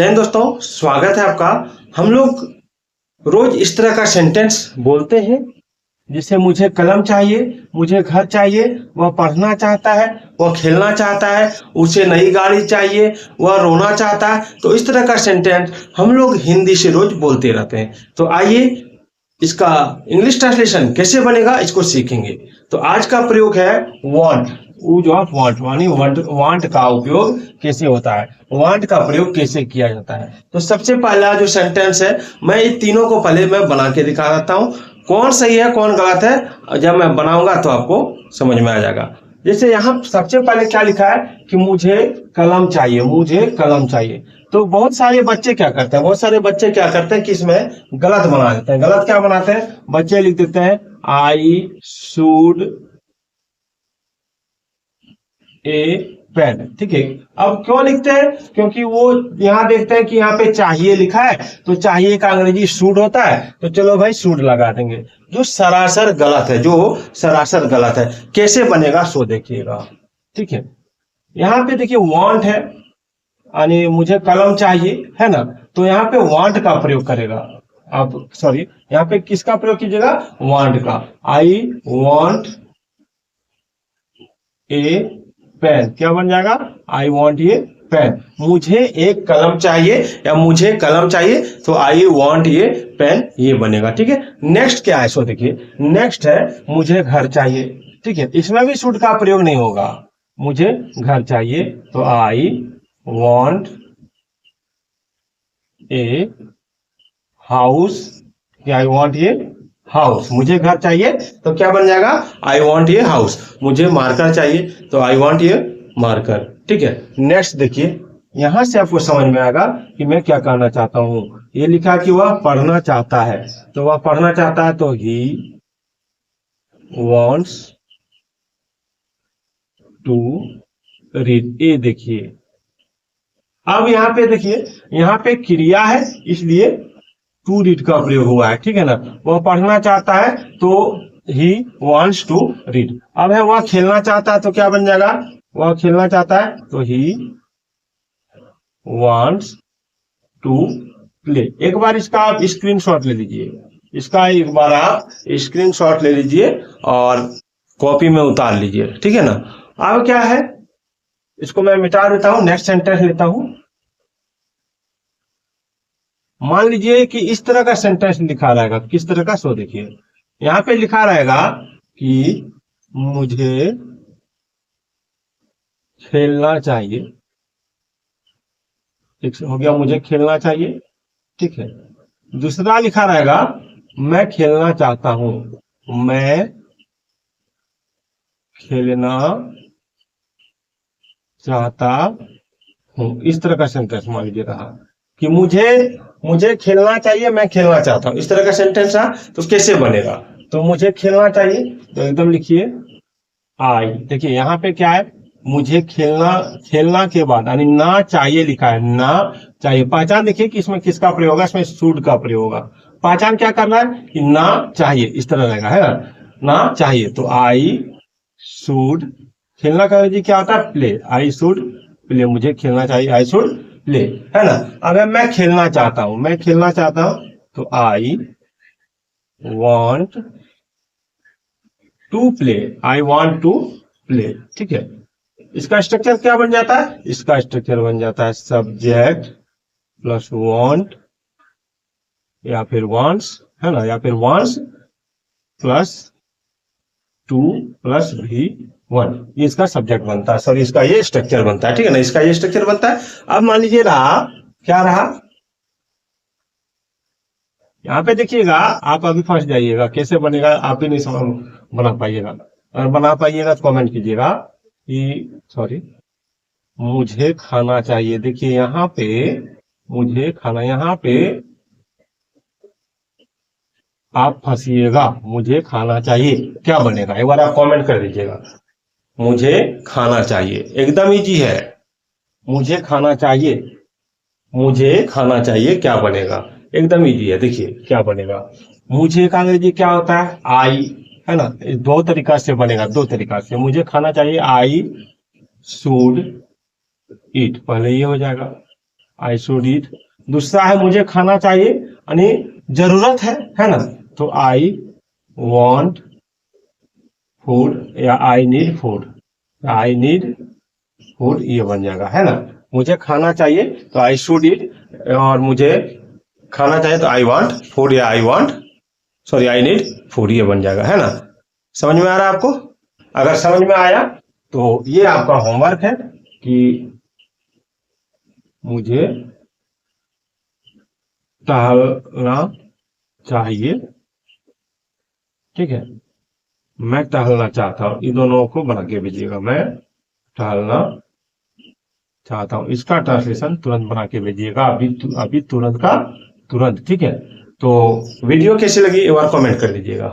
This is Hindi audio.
जय हिंद दोस्तों, स्वागत है आपका। हम लोग रोज इस तरह का सेंटेंस बोलते हैं जिसे मुझे कलम चाहिए, मुझे घर चाहिए, वह पढ़ना चाहता है, वह खेलना चाहता है, उसे नई गाड़ी चाहिए, वह रोना चाहता है। तो इस तरह का सेंटेंस हम लोग हिंदी से रोज बोलते रहते हैं। तो आइए इसका इंग्लिश ट्रांसलेशन कैसे बनेगा इसको सीखेंगे। तो आज का प्रयोग है वांट। यूज ऑफ वांट यानी वांट का उपयोग कैसे होता है, वांट का प्रयोग कैसे किया जाता है। तो सबसे पहला जो सेंटेंस है, मैं इन तीनों को पहले मैं बना के दिखा देता हूँ, कौन सही है कौन गलत है। जब मैं बनाऊंगा तो आपको समझ में आ जाएगा। जैसे यहाँ सबसे पहले क्या लिखा है कि मुझे कलम चाहिए, मुझे कलम चाहिए। तो बहुत सारे बच्चे क्या करते हैं, बहुत सारे बच्चे क्या करते हैं कि इसमें गलत बना देते हैं। गलत क्या बनाते हैं, बच्चे लिख देते हैं आई शुड ए पेन। ठीक है, अब क्यों लिखते हैं, क्योंकि वो यहाँ देखते हैं कि यहाँ पे चाहिए लिखा है, तो चाहिए का अंग्रेजी शुड होता है, तो चलो भाई शुड लगा देंगे, जो सरासर गलत है, जो सरासर गलत है। कैसे बनेगा सो देखिएगा। ठीक है, यहाँ पे देखिए वांट है यानी मुझे कलम चाहिए, है ना। तो यहाँ पे वांट का प्रयोग करेगा आप, सॉरी यहाँ पे किसका प्रयोग कीजिएगा, वांट का। आई वांट ए पेन, क्या बन जाएगा, आई वॉन्ट ये पेन। मुझे एक कलम चाहिए या मुझे कलम चाहिए, तो आई वॉन्ट ये पेन, ये बनेगा। ठीक है, नेक्स्ट क्या है सो देखिए, नेक्स्ट है मुझे घर चाहिए। ठीक है, इसमें भी शुड का प्रयोग नहीं होगा। मुझे घर चाहिए तो I want a house, I want ये हाउस। मुझे घर चाहिए तो क्या बन जाएगा, आई वॉन्ट ये हाउस। मुझे मार्कर चाहिए तो आई वॉन्ट ये मार्कर। ठीक है, नेक्स्ट देखिए, यहां से आपको समझ में आएगा कि मैं क्या कहना चाहता हूं। ये लिखा कि वह पढ़ना चाहता है, तो वह पढ़ना चाहता है तो ही वॉन्ट्स टू रीड। ये देखिए, अब यहाँ पे देखिए, यहाँ पे क्रिया है इसलिए टू रीड का प्रयोग हुआ है। ठीक है ना, वह पढ़ना चाहता है तो ही वॉन्ट्स टू रीड। अब है वह खेलना चाहता है तो क्या बन जाएगा, वह खेलना चाहता है तो ही वॉन्ट्स टू प्ले। एक बार इसका आप स्क्रीनशॉट ले लीजिए, इसका एक बार आप स्क्रीनशॉट ले लीजिए और कॉपी में उतार लीजिए। ठीक है ना, अब क्या है, इसको मैं मिटा देता हूं, नेक्स्ट सेंटेंस लेता हूं। मान लीजिए कि इस तरह का सेंटेंस लिखा रहेगा, किस तरह का सो देखिए, यहां पे लिखा रहेगा कि मुझे खेलना चाहिए। ठीक हो गया, मुझे खेलना चाहिए। ठीक है, दूसरा लिखा रहेगा मैं खेलना चाहता हूं, मैं खेलना चाहता हूं। इस तरह का सेंटेंस मान लीजिए रहा कि मुझे खेलना चाहिए, मैं खेलना चाहता हूं। इस तरह का सेंटेंस रहा तो कैसे बनेगा, तो मुझे खेलना चाहिए तो एकदम लिखिए आई। देखिए यहाँ पे क्या है, मुझे खेलना, खेलना के बाद यानी ना चाहिए लिखा है, ना चाहिए। पहचान देखिए कि इसमें किसका प्रयोग होगा, इसमें शुड का प्रयोग होगा। पहचान क्या करना है कि ना चाहिए, इस तरह रहेगा, है ना चाहिए तो आई शुड। खेलना का जी क्या होता है, प्ले। आई शुड प्ले, मुझे खेलना चाहिए, आई शुड प्ले, है ना। अगर मैं खेलना चाहता हूं, मैं खेलना चाहता हूं तो I want to play, I want to play. ठीक है, इसका स्ट्रक्चर क्या बन जाता है, इसका स्ट्रक्चर बन जाता है सब्जेक्ट प्लस वॉन्ट या फिर वॉन्ट्स, है ना, या फिर वॉन्ट्स प्लस टू प्लस भी वन। ये इसका सब्जेक्ट बनता है, सॉरी इसका ये स्ट्रक्चर बनता है। ठीक है ना, इसका ये स्ट्रक्चर बनता है। अब मान लीजिए रहा क्या रहा, यहाँ पे देखिएगा, आप अभी फंस जाइएगा, कैसे बनेगा आप भी नहीं समझ बना पाइएगा। अगर बना पाइएगा तो कमेंट कीजिएगा कि सॉरी मुझे खाना चाहिए। देखिए यहाँ पे मुझे खाना, यहाँ पे आप फंसिएगा, मुझे खाना चाहिए क्या बनेगा, एक बार आप कमेंट कर दीजिएगा। मुझे खाना चाहिए एकदम इजी है, मुझे खाना चाहिए, मुझे खाना चाहिए क्या बनेगा, एकदम इजी है। देखिए क्या बनेगा, मुझे का अंग्रेजी क्या होता है, आई, है ना। दो तरीका से बनेगा, दो तरीका से। मुझे खाना चाहिए आई शुड ईट, पहले ये हो जाएगा। I should eat. दूसरा है मुझे खाना चाहिए, यानी जरूरत है ना, तो आई वॉन्ट फूड या I need food, I need food ये बन जाएगा, है ना। मुझे खाना चाहिए तो आई शुड ईट, और मुझे खाना चाहिए तो आई वांट फूड या आई नीड फूड ये बन जाएगा, है ना। समझ में आ रहा है आपको? अगर समझ में आया तो ये आपका होमवर्क है कि मुझे टहलना चाहिए, ठीक है, मैं टहलना चाहता हूँ, इन दोनों को बना के भेजिएगा, मैं टहलना चाहता हूँ, इसका ट्रांसलेशन तुरंत बना के भेजिएगा, अभी तुरंत का तुरंत, ठीक है। तो वीडियो कैसी लगी एक बार कमेंट कर दीजिएगा।